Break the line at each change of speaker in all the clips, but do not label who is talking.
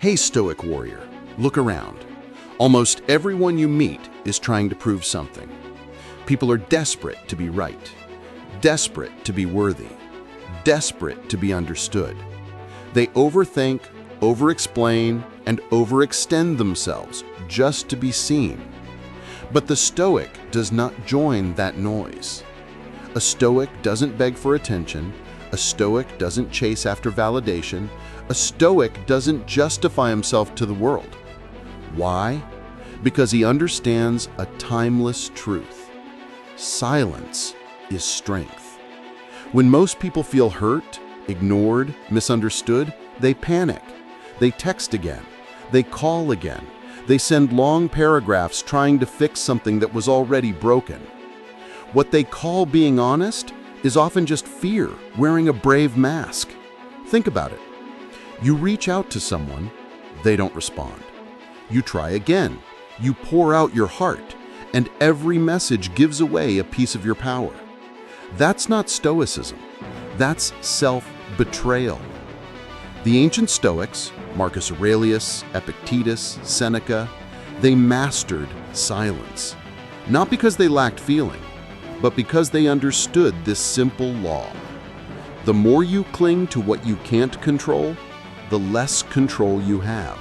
Hey, Stoic warrior, look around. Almost everyone you meet is trying to prove something. People are desperate to be right, desperate to be worthy, desperate to be understood. They overthink, over-explain, and overextend themselves just to be seen. But the Stoic does not join that noise. A Stoic doesn't beg for attention. A Stoic doesn't chase after validation. A Stoic doesn't justify himself to the world. Why? Because he understands a timeless truth. Silence is strength. When most people feel hurt, ignored, misunderstood, they panic. They text again. They call again. They send long paragraphs trying to fix something that was already broken. What they call being honest is often just fear wearing a brave mask. Think about it. You reach out to someone, they don't respond. You try again. You pour out your heart, and every message gives away a piece of your power. That's not Stoicism. That's self-betrayal. The ancient Stoics, Marcus Aurelius, Epictetus, Seneca, they mastered silence. Not because they lacked feeling, but because they understood this simple law. The more you cling to what you can't control, the less control you have.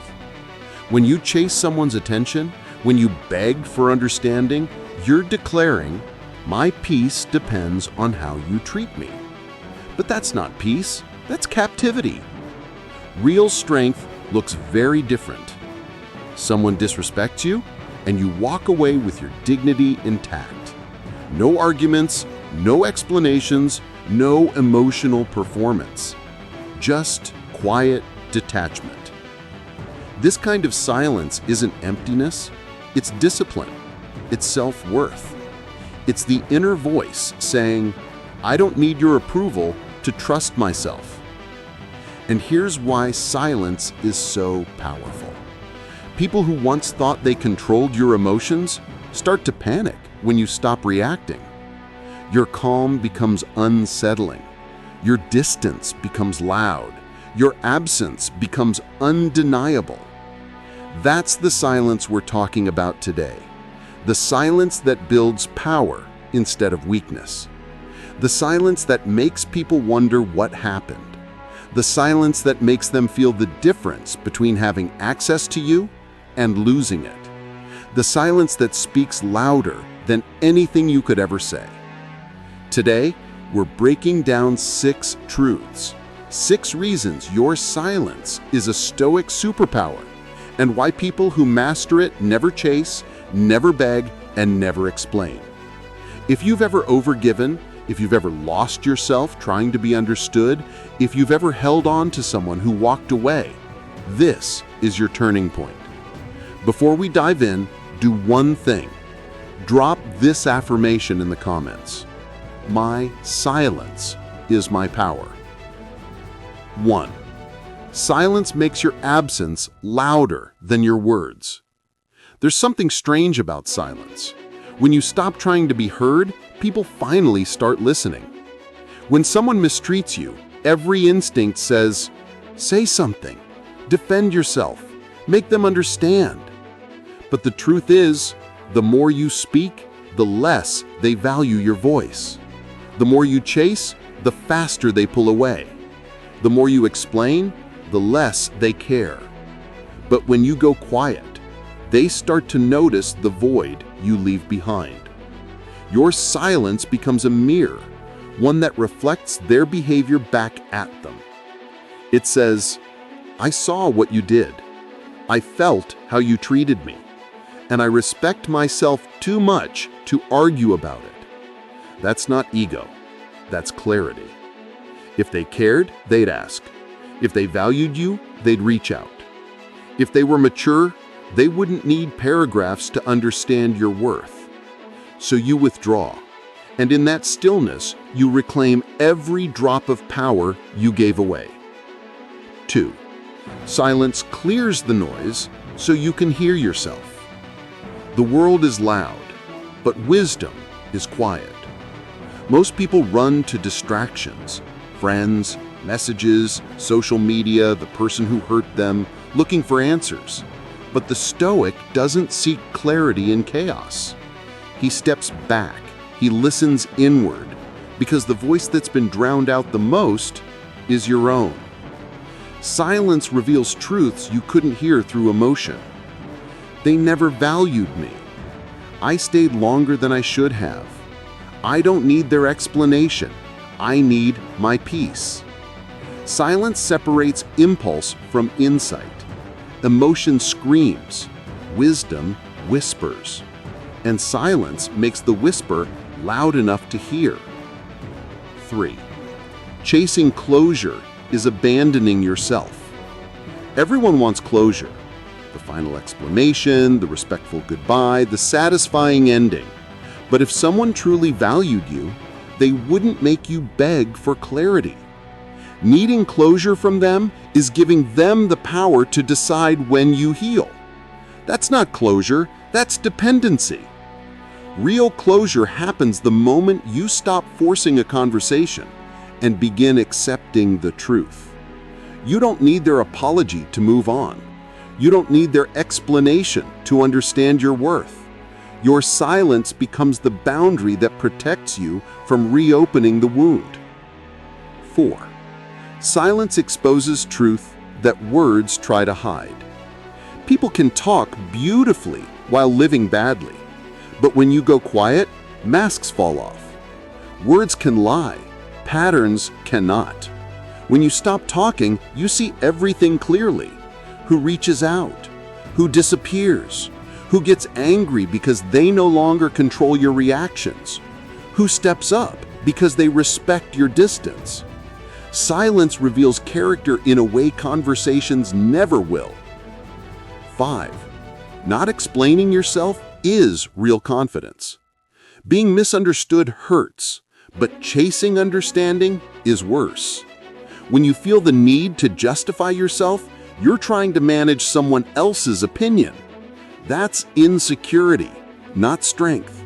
When you chase someone's attention, when you beg for understanding, you're declaring, "My peace depends on how you treat me." But that's not peace, that's captivity. Real strength looks very different. Someone disrespects you, and you walk away with your dignity intact. No arguments, no explanations, no emotional performance. Just quiet detachment. This kind of silence isn't emptiness, it's discipline, it's self-worth. It's the inner voice saying, "I don't need your approval to trust myself." And here's why silence is so powerful. People who once thought they controlled your emotions start to panic when you stop reacting. Your calm becomes unsettling. Your distance becomes loud. Your absence becomes undeniable. That's the silence we're talking about today. The silence that builds power instead of weakness. The silence that makes people wonder what happened. The silence that makes them feel the difference between having access to you and losing it. The silence that speaks louder than anything you could ever say. Today, we're breaking down 6 truths, 6 reasons your silence is a Stoic superpower, and why people who master it never chase, never beg, and never explain. If you've ever overgiven, if you've ever lost yourself trying to be understood, if you've ever held on to someone who walked away, this is your turning point. Before we dive in, do one thing. Drop this affirmation in the comments. My silence is my power. 1. Silence makes your absence louder than your words. There's something strange about silence. When you stop trying to be heard, people finally start listening. When someone mistreats you, every instinct says, "Say something, defend yourself, make them understand." But the truth is, the more you speak, the less they value your voice. The more you chase, the faster they pull away. The more you explain, the less they care. But when you go quiet, they start to notice the void you leave behind. Your silence becomes a mirror, one that reflects their behavior back at them. It says, "I saw what you did. I felt how you treated me. And I respect myself too much to argue about it." That's not ego, that's clarity. If they cared, they'd ask. If they valued you, they'd reach out. If they were mature, they wouldn't need paragraphs to understand your worth. So you withdraw, and in that stillness, you reclaim every drop of power you gave away. 2. Silence clears the noise so you can hear yourself. The world is loud, but wisdom is quiet. Most people run to distractions, friends, messages, social media, the person who hurt them, looking for answers. But the Stoic doesn't seek clarity in chaos. He steps back, he listens inward, because the voice that's been drowned out the most is your own. Silence reveals truths you couldn't hear through emotion. They never valued me. I stayed longer than I should have. I don't need their explanation. I need my peace. Silence separates impulse from insight. Emotion screams. Wisdom whispers. And silence makes the whisper loud enough to hear. 3. Chasing closure is abandoning yourself. Everyone wants closure. The final explanation, the respectful goodbye, the satisfying ending. But if someone truly valued you, they wouldn't make you beg for clarity. Needing closure from them is giving them the power to decide when you heal. That's not closure, that's dependency. Real closure happens the moment you stop forcing a conversation and begin accepting the truth. You don't need their apology to move on. You don't need their explanation to understand your worth. Your silence becomes the boundary that protects you from reopening the wound. 4. Silence exposes truth that words try to hide. People can talk beautifully while living badly, but when you go quiet, masks fall off. Words can lie. Patterns cannot. When you stop talking, you see everything clearly. Who reaches out? Who disappears? Who gets angry because they no longer control your reactions? Who steps up because they respect your distance? Silence reveals character in a way conversations never will. 5. Not explaining yourself is real confidence. Being misunderstood hurts, but chasing understanding is worse. When you feel the need to justify yourself, you're trying to manage someone else's opinion. That's insecurity, not strength.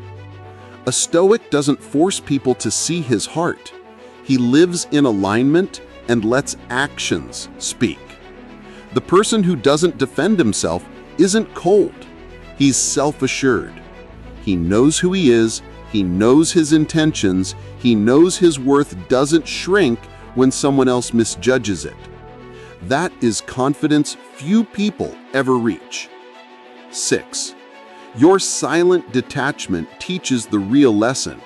A Stoic doesn't force people to see his heart. He lives in alignment and lets actions speak. The person who doesn't defend himself isn't cold. He's self-assured. He knows who he is, he knows his intentions, he knows his worth doesn't shrink when someone else misjudges it. That is confidence few people ever reach. 6. Your silent detachment teaches the real lesson.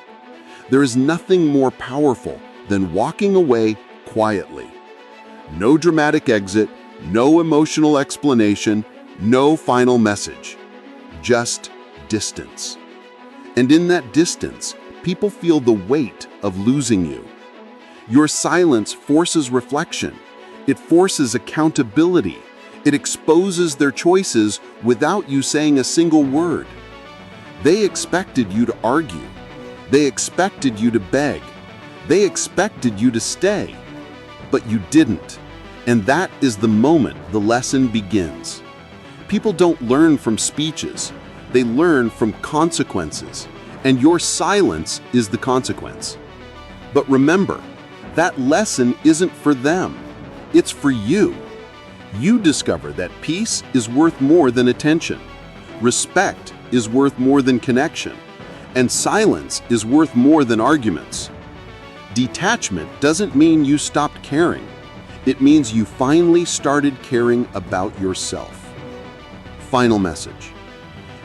There is nothing more powerful than walking away quietly. No dramatic exit, no emotional explanation, no final message. Just distance. And in that distance, people feel the weight of losing you. Your silence forces reflection. It forces accountability. It exposes their choices without you saying a single word. They expected you to argue. They expected you to beg. They expected you to stay. But you didn't. And that is the moment the lesson begins. People don't learn from speeches. They learn from consequences. And your silence is the consequence. But remember, that lesson isn't for them. It's for you. You discover that peace is worth more than attention. Respect is worth more than connection. And silence is worth more than arguments. Detachment doesn't mean you stopped caring. It means you finally started caring about yourself. Final message.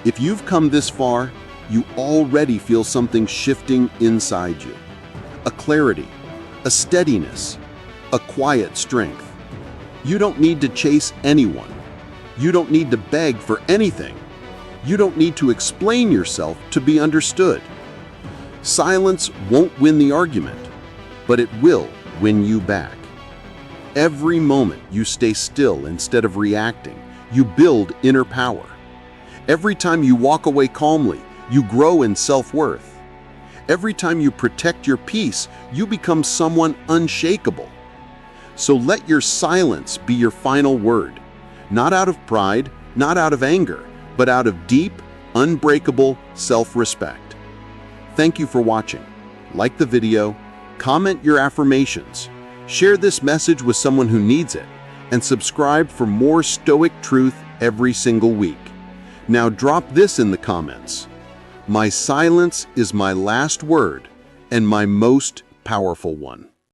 If you've come this far, you already feel something shifting inside you. A clarity, a steadiness, a quiet strength. You don't need to chase anyone. You don't need to beg for anything. You don't need to explain yourself to be understood. Silence won't win the argument, but it will win you back. Every moment you stay still instead of reacting, you build inner power. Every time you walk away calmly, you grow in self-worth. Every time you protect your peace, you become someone unshakable. So let your silence be your final word, not out of pride, not out of anger, but out of deep, unbreakable self-respect. Thank you for watching. Like the video, comment your affirmations, share this message with someone who needs it, and subscribe for more Stoic truth every single week. Now drop this in the comments. My silence is my last word and my most powerful one.